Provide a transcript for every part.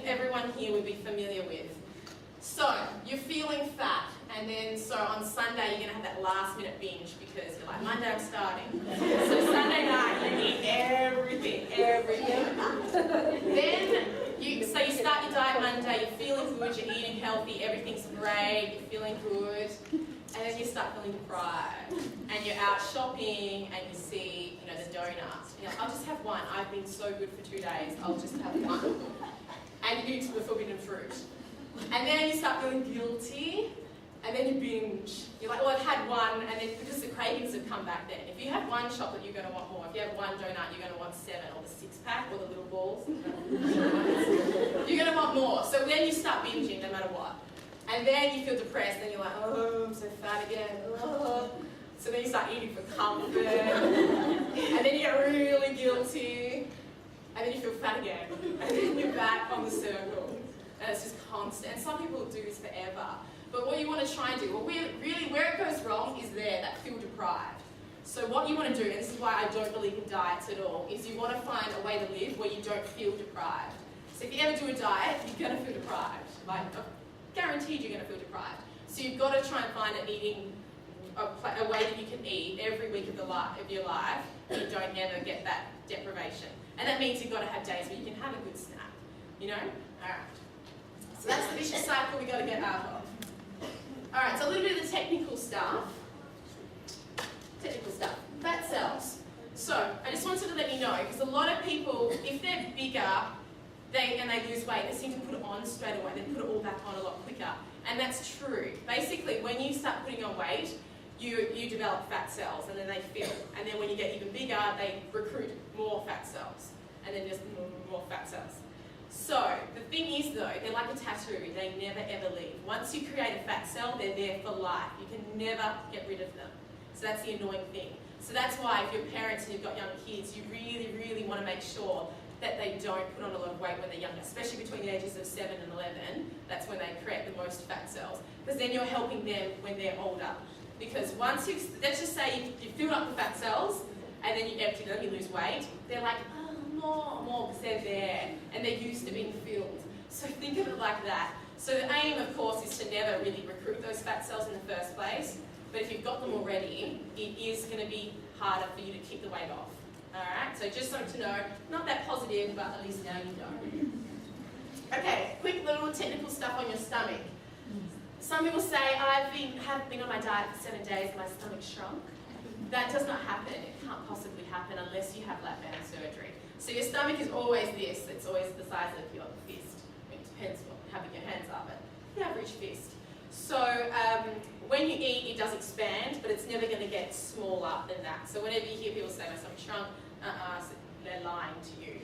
think everyone here would be familiar with. So, you're feeling fat, and then so on Sunday you're going to have that last minute binge because you're like, Monday I'm starting. So Sunday night you eat everything. Then, you start your diet Monday, you're feeling good, you're eating healthy, everything's great, you're feeling good, and then you start feeling deprived. And you're out shopping and you see, the donuts. You're like, I'll just have one, I've been so good for 2 days, I'll just have one. And you do the forbidden fruit. And then you start feeling guilty, and then you binge. You're like, well, I've had one, and then because the cravings have come back then. If you have one chocolate, you're going to want more. If you have one donut, you're going to want 7, or the 6-pack, or the little balls. You're going to want more. So then you start binging no matter what. And then you feel depressed, and you're like, oh, I'm so fat again. Oh. So then you start eating for comfort, and then you get really guilty, and then you feel fat again, and then you're back on the circle. And it's just constant. And some people do this forever. But what you want to try and do, well, really where it goes wrong is that feel deprived. So what you want to do, and this is why I don't believe in diets at all, is you want to find a way to live where you don't feel deprived. So if you ever do a diet, you're going to feel deprived. Like, guaranteed you're going to feel deprived. So you've got to try and find a way that you can eat every week of your life and you don't ever get that deprivation. And that means you've got to have days where you can have a good snack. Alright. So that's the vicious cycle we've got to get out of. Alright, so a little bit of the technical stuff. Fat cells. So, I just wanted to let you know, because a lot of people, if they're bigger and they lose weight, they seem to put it on straight away. They put it all back on a lot quicker. And that's true. Basically, when you start putting on weight, you develop fat cells, and then they fill. And then when you get even bigger, they recruit more fat cells. And then just more fat cells. So, the thing is though, they're like a tattoo, they never ever leave. Once you create a fat cell, they're there for life. You can never get rid of them. So that's the annoying thing. So that's why if you're parents and you've got young kids, you really want to make sure that they don't put on a lot of weight when they're younger, especially between the ages of 7 and 11. That's when they create the most fat cells. Because then you're helping them when they're older. Because once let's just say you filled up the fat cells, and then you empty them, you lose weight, they're like, more, because they're there, and they're used to being filled. So think of it like that. So the aim, of course, is to never really recruit those fat cells in the first place, but if you've got them already, it is going to be harder for you to keep the weight off. Alright, so just something to know, not that positive, but at least now you know. Okay, quick little technical stuff on your stomach. Some people say, have been on my diet for 7 days and my stomach shrunk. That does not happen. It can't possibly happen unless you have lap-band surgery. So your stomach is always this. It's always the size of your fist. It depends what having your hands are, but the average fist. So when you eat, it does expand, but it's never going to get smaller than that. So whenever you hear people say my stomach shrunk, so they're lying to you.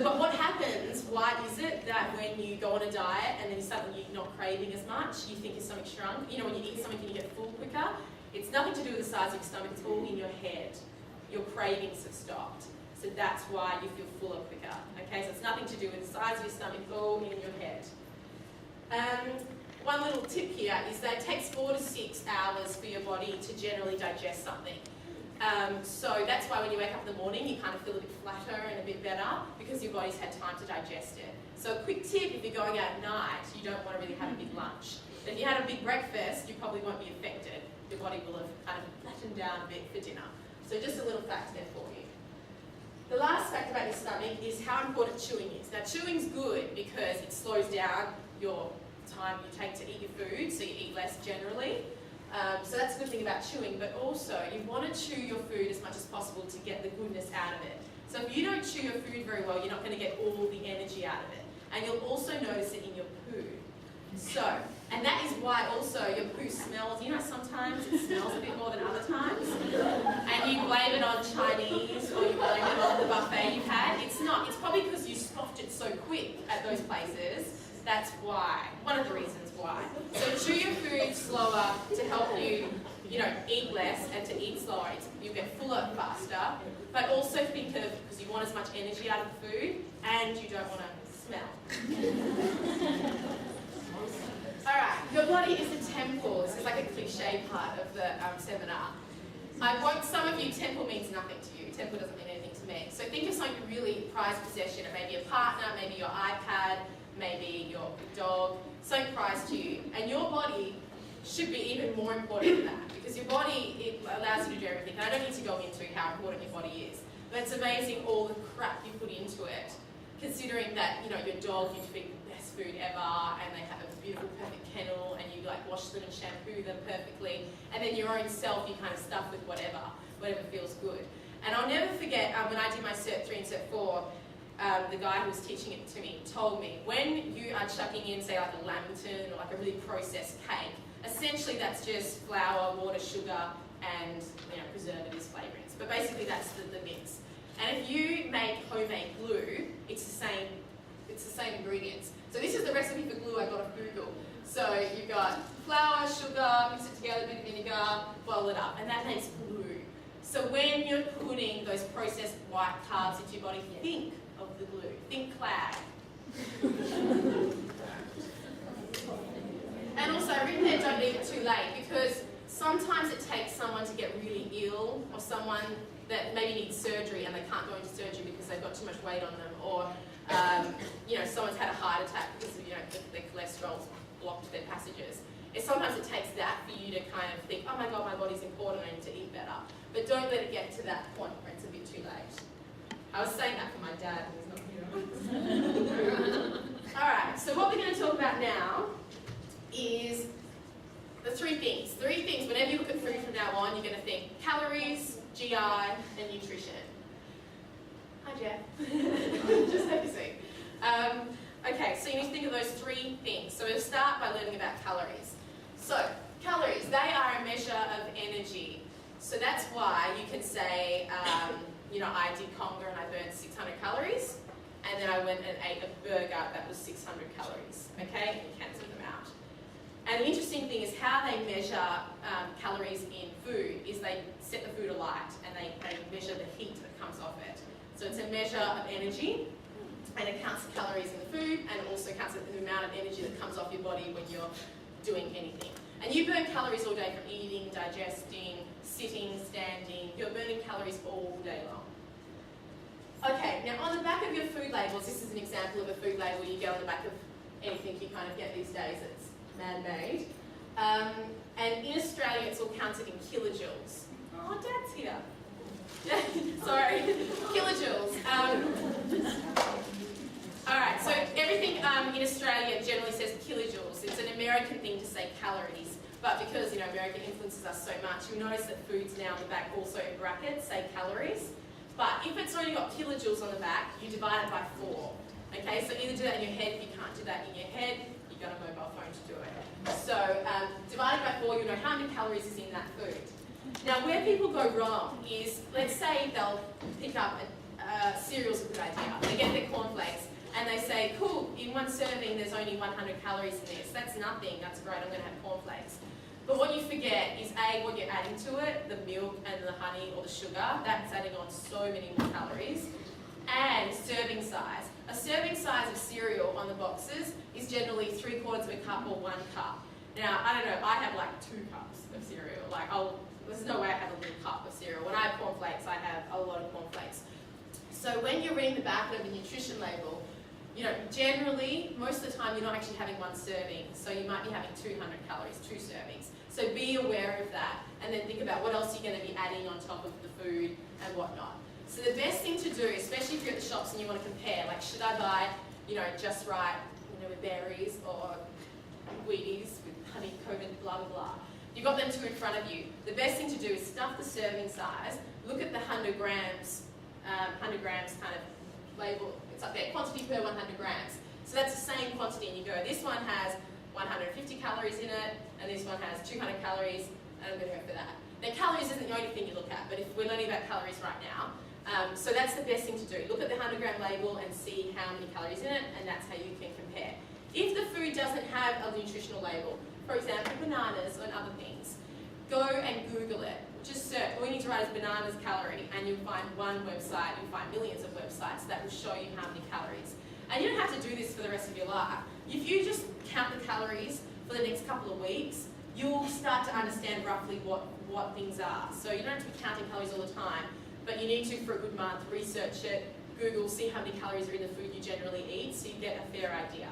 But what happens, why is it that when you go on a diet and then suddenly you're not craving as much, you think your stomach shrunk? When you eat something and you get full quicker, it's nothing to do with the size of your stomach, it's all in your head. Your cravings have stopped. So that's why you feel fuller quicker. Okay, so it's nothing to do with the size of your stomach, it's all in your head. One little tip here is that it takes 4 to 6 hours for your body to generally digest something. So that's why when you wake up in the morning, you kind of feel a bit flatter and a bit better because your body's had time to digest it. So a quick tip, if you're going out at night, you don't want to really have a big lunch. But if you had a big breakfast, you probably won't be affected. Your body will have kind of flattened down a bit for dinner. So just a little fact there for you. The last fact about your stomach is how important chewing is. Now chewing's good because it slows down your time you take to eat your food, so you eat less generally. So that's a good thing about chewing, but also you want to chew your food as much as possible to get the goodness out of it. So if you don't chew your food very well, you're not going to get all the energy out of it. And you'll also notice it in your poo. So, and that is why also your poo smells, sometimes it smells a bit more than other times. And you blame it on Chinese or you blame it on the buffet you've had. It's not, it's probably because you scoffed it so quick at those places. That's why, one of the reasons why. So chew your food slower to help you, eat less and to eat slower. You'll get fuller faster. But also think of, because you want as much energy out of the food and you don't want to smell. Alright, your body is a temple. This is like a cliche part of the seminar. Some of you, temple means nothing to you. Temple doesn't mean anything to me. So think of something you really prized possession. It may be a partner, maybe your iPad, maybe your dog, something prized to you. And your body should be even more important than that, because your body, it allows you to do everything. And I don't need to go into how important your body is, but it's amazing all the crap you put into it, considering that, you know, your dog, you feed the best food ever, and they have a beautiful, perfect kennel, and you like wash them and shampoo them perfectly, and then your own self, you kind of stuff with whatever feels good. And I'll never forget when I did my Cert 3 and Cert 4, the guy who was teaching it to me told me, when you are chucking in, say, like a lamington or like a really processed cake, essentially that's just flour, water, sugar, and, you know, preservatives, flavourings. But basically that's the mix. And if you make homemade glue, it's the same ingredients. So this is the recipe for glue I got off Google. So you've got flour, sugar, mix it together, a bit of vinegar, boil it up, and that makes glue. So when you're putting those processed white carbs into your body, think of the glue. Think clag. And also, I've written there, don't leave it too late, because sometimes it takes someone to get really ill, or someone that maybe needs surgery and they can't go into surgery because they've got too much weight on them, or you know, someone's had a heart attack because of, you know, their cholesterol's blocked their passages. Sometimes it takes that for you to kind of think, oh my God, my body's important, I need to eat better. But don't let it get to that point where it's a bit too late. I was saying that for my dad, who's not here. Alright, so what we're going to talk about now is the three things. Three things, whenever you look at food from now on, you're going to think calories, GI, and nutrition. Hi, Jeff. Just have a seat. Okay, so you need to think of those three things. So we'll start by learning about calories. So, calories, they are a measure of energy. So that's why you can say, you know, I did Conga and I burned 600 calories, and then I went and ate a burger that was 600 calories, okay? And you cancel them out. And the interesting thing is how they measure calories in food is they set the food alight and they measure the heat that comes off it. So it's a measure of energy, and it counts the calories in the food, and also counts the amount of energy that comes off your body when you're doing anything. And you burn calories all day from eating, digesting, sitting, standing. You're burning calories all day long. Okay, now on the back of your food labels, this is an example of a food label you get on the back of anything you kind of get these days that's man-made. And in Australia, it's all counted in kilojoules. Oh, Dad's here. Sorry, kilojoules. Alright, so everything in Australia generally says kilojoules. It's an American thing to say calories, but because, you know, American influences us so much, you'll notice that foods now on the back also in brackets say calories. But if it's already got kilojoules on the back, you divide it by 4. Okay, so either do that in your head. If you can't do that in your head, you've got a mobile phone to do it. So divided by 4, you'll know how many calories is in that food. Now, where people go wrong is, let's say they'll pick up cereal's a good idea. They get their cornflakes and they say, cool, in one serving there's only 100 calories in this. That's nothing, that's great, I'm going to have cornflakes. But what you forget is A, what you're adding to it, the milk and the honey or the sugar, that's adding on so many more calories. And serving size. A serving size of cereal on the boxes is generally 3/4 of a cup or 1 cup. Now, I don't know, I have like 2 cups of cereal. Like, there's no way I have a little cup of cereal. When I have cornflakes, I have a lot of cornflakes. So when you're reading the back of the nutrition label, you know, generally, most of the time you're not actually having 1 serving. So you might be having 200 calories, 2 servings. So be aware of that, and then think about what else you're going to be adding on top of the food and whatnot. So the best thing to do, especially if you're at the shops and you want to compare, like should I buy, you know, just right, you know, with berries or Wheaties with honey coated blah blah blah. You've got them 2 in front of you. The best thing to do is stuff the serving size, look at the 100 grams kind of label, it's up there, quantity per 100 grams. So that's the same quantity, and you go, this one has 150 calories in it, and this one has 200 calories, and I'm going to go for that. Now, calories isn't the only thing you look at, but if we're learning about calories right now, so that's the best thing to do. Look at the 100 gram label and see how many calories in it, and that's how you can compare. If the food doesn't have a nutritional label, for example, bananas and other things, go and Google it. Just search. All you need to write is bananas calorie, and you'll find one website, you'll find millions of websites that will show you how many calories. And you don't have to do this for the rest of your life. If you just count the calories for the next couple of weeks, you'll start to understand roughly what things are. So you don't have to be counting calories all the time, But you need to, for a good month, research it, Google, see how many calories are in the food you generally eat, so you get a fair idea.